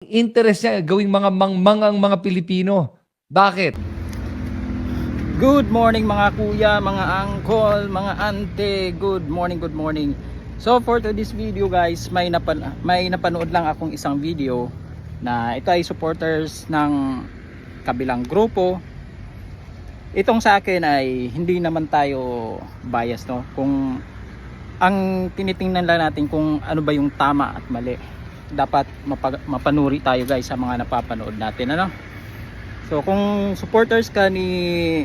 interest niya gawing mga mangmang ang mga Pilipino. Bakit? Good morning mga kuya, mga uncle, mga ante. Good morning, good morning. So for today's video guys, may napanood lang akong isang video na ito ay supporters ng kabilang grupo. Itong sa akin ay hindi naman tayo bias, no? Kung ang tinitingnan lang natin kung ano ba yung tama at mali. Dapat mapanuri tayo guys sa mga napapanood natin, ano? So kung supporters ka ni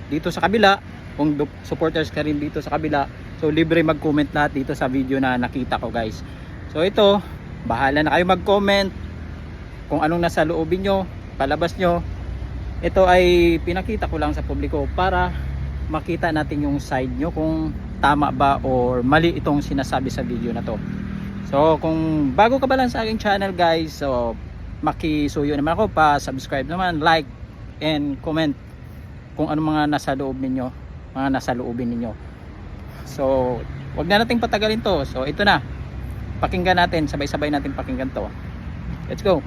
dito sa kabila, kung supporters ka rin dito sa kabila, so libre mag-comment lahat dito sa video na nakita ko guys. So ito, bahala na kayo mag-comment kung anong nasa loobin nyo, palabas nyo. Ito ay pinakita ko lang sa publiko para makita natin yung side nyo kung tama ba or mali itong sinasabi sa video na to. So kung bago ka ba lang sa aking channel guys, so makisuyo naman ako, pa subscribe naman, like and comment kung ano mga nasa loob ninyo, mga nasa loobin ninyo. So wag na nating patagalin to. So ito na, pakinggan natin, sabay-sabay natin pakinggan to. Let's go.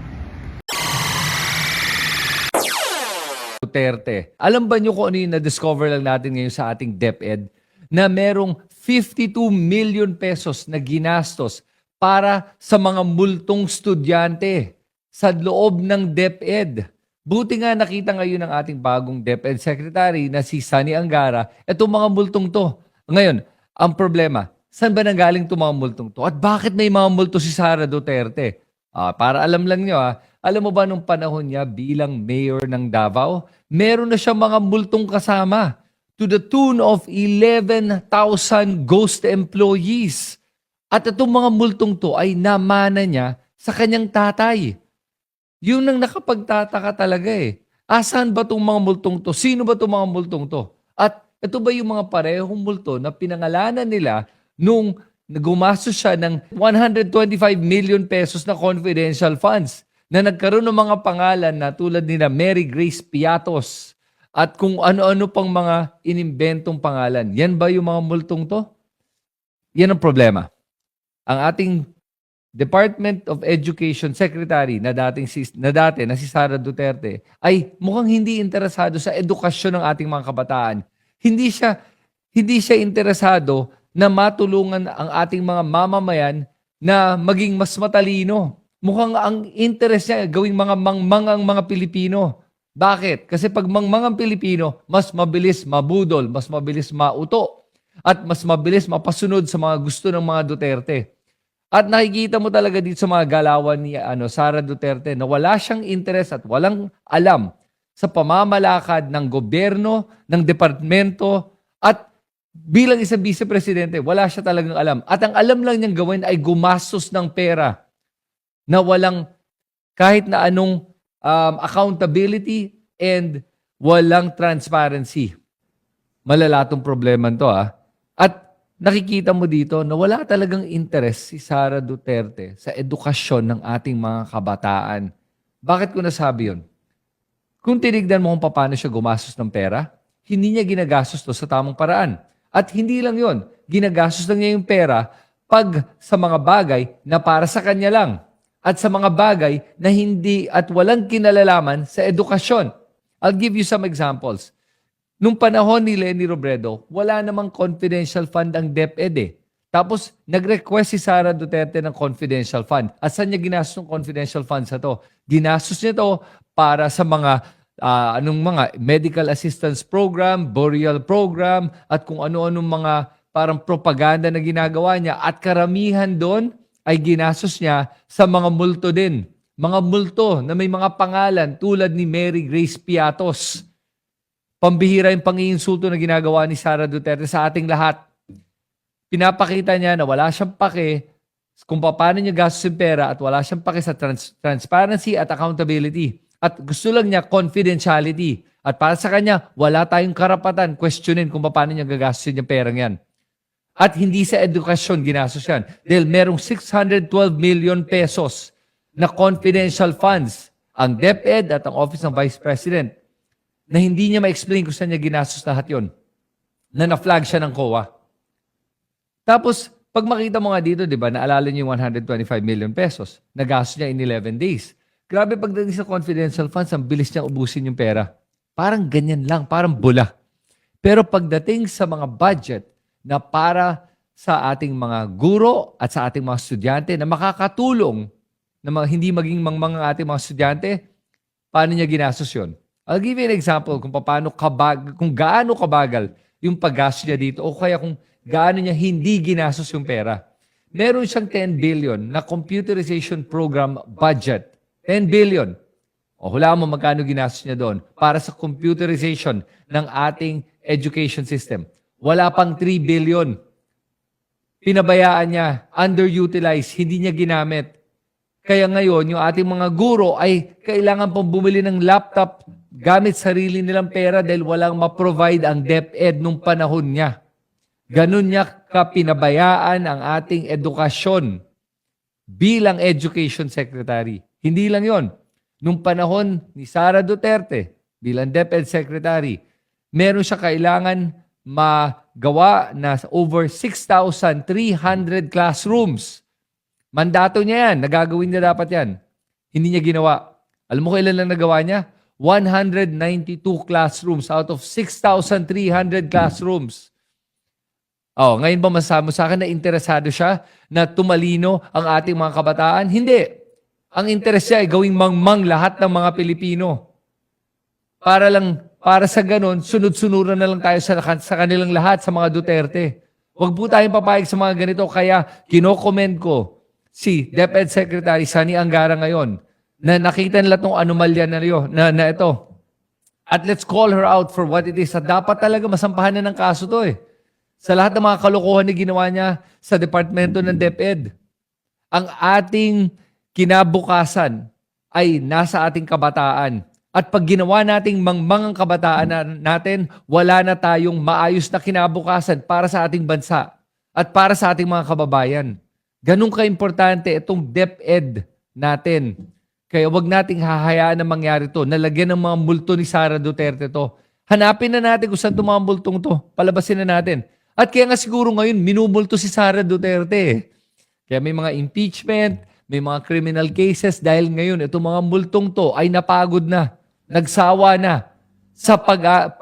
Duterte. Alam ba nyo kung ano yung na-discover lang natin ngayon sa ating DepEd? Na merong 52 million pesos na ginastos para sa mga multong estudyante sa loob ng DepEd. Buti nga nakita ngayon ng ating bagong DepEd Secretary na si Sunny Angara, itong mga multong to. Ngayon, ang problema, saan ba nanggaling itong mga multong to? At bakit may mga multo si Sara Duterte? Para alam lang nyo, alam mo ba nung panahon niya bilang mayor ng Davao, meron na siya mga multong kasama to the tune of 11,000 ghost employees. At itong mga multong to ay namana niya sa kanyang tatay. Yun ang nakapagtataka talaga eh. Asan ba itong mga multong to? Sino ba itong mga multong to? At ito ba yung mga parehong multo na pinangalanan nila nung gumastos siya ng 125 million pesos na confidential funds na nagkaroon ng mga pangalan na tulad nila Mary Grace Piatos at kung ano-ano pang mga inimbentong pangalan. Yan ba yung mga multong to? Yan ang problema. Ang ating Department of Education Secretary na dati na si Sara Duterte ay mukhang hindi interesado sa edukasyon ng ating mga kabataan. Hindi siya interesado na matulungan ang ating mga mamamayan na maging mas matalino. Mukhang ang interest niya gawing mga mangmang ang mga Pilipino. Bakit? Kasi pag mangmang ang Pilipino, mas mabilis mabudol, mas mabilis mauto, at mas mabilis mapasunod sa mga gusto ng mga Duterte. At nakikita mo talaga dito sa mga galawan ni Sara Duterte na wala siyang interest at walang alam sa pamamalakad ng gobyerno, ng departamento, at bilang isang vice-presidente, wala siya talagang alam. At ang alam lang niyang gawin ay gumastos ng pera na walang kahit na anong accountability and walang transparency. Malala tong problema to At nakikita mo dito na wala talagang interest si Sara Duterte sa edukasyon ng ating mga kabataan. Bakit ko nasabi yun? Kung tinignan mo kung paano siya gumastos ng pera, hindi niya ginagastos to sa tamang paraan. At hindi lang yon, ginagastos lang niya yung pera pag sa mga bagay na para sa kanya lang at sa mga bagay na hindi at walang kinalalaman sa edukasyon. I'll give you some examples. Nung panahon ni Leni Robredo, wala namang confidential fund ang DepEd . Tapos, nag-request si Sara Duterte ng confidential fund. At saan niya ginastos ng confidential funds na to? Ginastos niya to para sa mga mga medical assistance program, burial program, at kung ano-anong mga parang propaganda na ginagawa niya. At karamihan doon ay ginastos niya sa mga multo din. Mga multo na may mga pangalan tulad ni Mary Grace Piatos. Pambihira yung panginsulto na ginagawa ni Sara Duterte sa ating lahat. Pinapakita niya na wala siyang pake kung paano niya gastos yung pera at wala siyang pake sa transparency at accountability. At gusto lang niya confidentiality. At para sa kanya, wala tayong karapatan questionin kung paano niya gagastusin yung perang yan. At hindi sa edukasyon ginastos yan. Dahil merong 612 million pesos na confidential funds ang DepEd at ang Office ng Vice President na hindi niya ma-explain kung saan niya ginastos lahat yon, na na-flag siya ng COA. Tapos, Pag makita mo nga dito, di ba, naalala niyo yung 125 million pesos. Nagastos niya in 11 days. Grabe pagdating sa confidential funds, ang bilis niyang ubusin yung pera. Parang ganyan lang, parang bula. Pero pagdating sa mga budget na para sa ating mga guro at sa ating mga estudyante na makakatulong na hindi maging mangmang ang ating mga estudyante, paano niya ginastos yun? I'll give you an example kung kung gaano kabagal yung paggastos niya dito o kaya kung gaano niya hindi ginastos yung pera. Meron siyang 10 billion na computerization program budget. 10 billion. O hulaan mo magkano ginastos niya doon para sa computerization ng ating education system. Wala pang 3 billion. Pinabayaan niya, underutilized, hindi niya ginamit. Kaya ngayon, yung ating mga guro ay kailangan pong bumili ng laptop gamit sarili nilang pera dahil walang ma-provide ang DepEd nung panahon niya. Ganun niya kapinabayaan ang ating edukasyon bilang Education Secretary. Hindi lang yon. Nung panahon ni Sara Duterte bilang DepEd Secretary, meron siya kailangan magawa na over 6,300 classrooms. Mandato niya yan. Nagagawin niya dapat yan. Hindi niya ginawa. Alam mo kailan lang nagawa niya? 192 classrooms out of 6,300 classrooms. Oh, ngayon ba masama sa akin na interesado siya na tumalino ang ating mga kabataan? Hindi. Ang interes niya ay gawing mangmang lahat ng mga Pilipino. Para sa ganun, sunod-sunuran na lang tayo sa kanilang lahat, sa mga Duterte. Huwag po tayong papayag sa mga ganito. Kaya kino-commend ko si DepEd Secretary Sani Angara ngayon na nakita nila itong anomalya na ito. At let's call her out for what it is. At dapat talaga masampahan na ng kaso to eh. Sa lahat ng mga kalokohan na ginawa niya sa departamento ng DepEd. Ang ating kinabukasan ay nasa ating kabataan. At pag ginawa nating mangmang ang kabataan natin, wala na tayong maayos na kinabukasan para sa ating bansa at para sa ating mga kababayan. Ganun ka-importante itong DepEd natin. Kaya wag nating hahayaan na mangyari to. Nalagyan ng mga multo ni Sara Duterte to. Hanapin na natin kung saan itong mga multong to. Palabasin na natin. At kaya nga siguro ngayon, minumulto si Sara Duterte. Kaya may mga impeachment, may mga criminal cases dahil ngayon itong mga multong to ay napagod na. Nagsawa na sa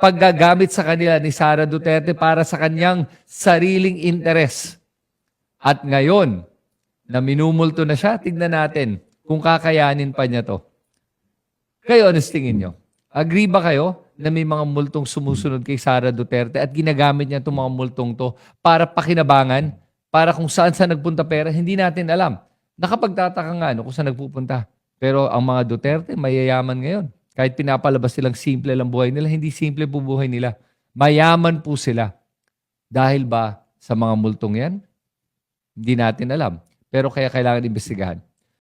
paggagamit sa kanila ni Sara Duterte para sa kanyang sariling interes. At ngayon, na minumulto na siya, tignan natin kung kakayanin pa niya to. Kayo, ano tingin nyo? Agree ba kayo na may mga multong sumusunod kay Sara Duterte at ginagamit niya itong mga multong to para pakinabangan, para kung saan nagpunta pera, hindi natin alam. Nakapagtataka nga kung saan nagpupunta. Pero ang mga Duterte, mayayaman ngayon. Kahit pinapalabas silang simple lang buhay nila, hindi simple po buhay nila. Mayaman po sila. Dahil ba sa mga multong yan? Hindi natin alam. Pero kaya kailangan imbestigahan.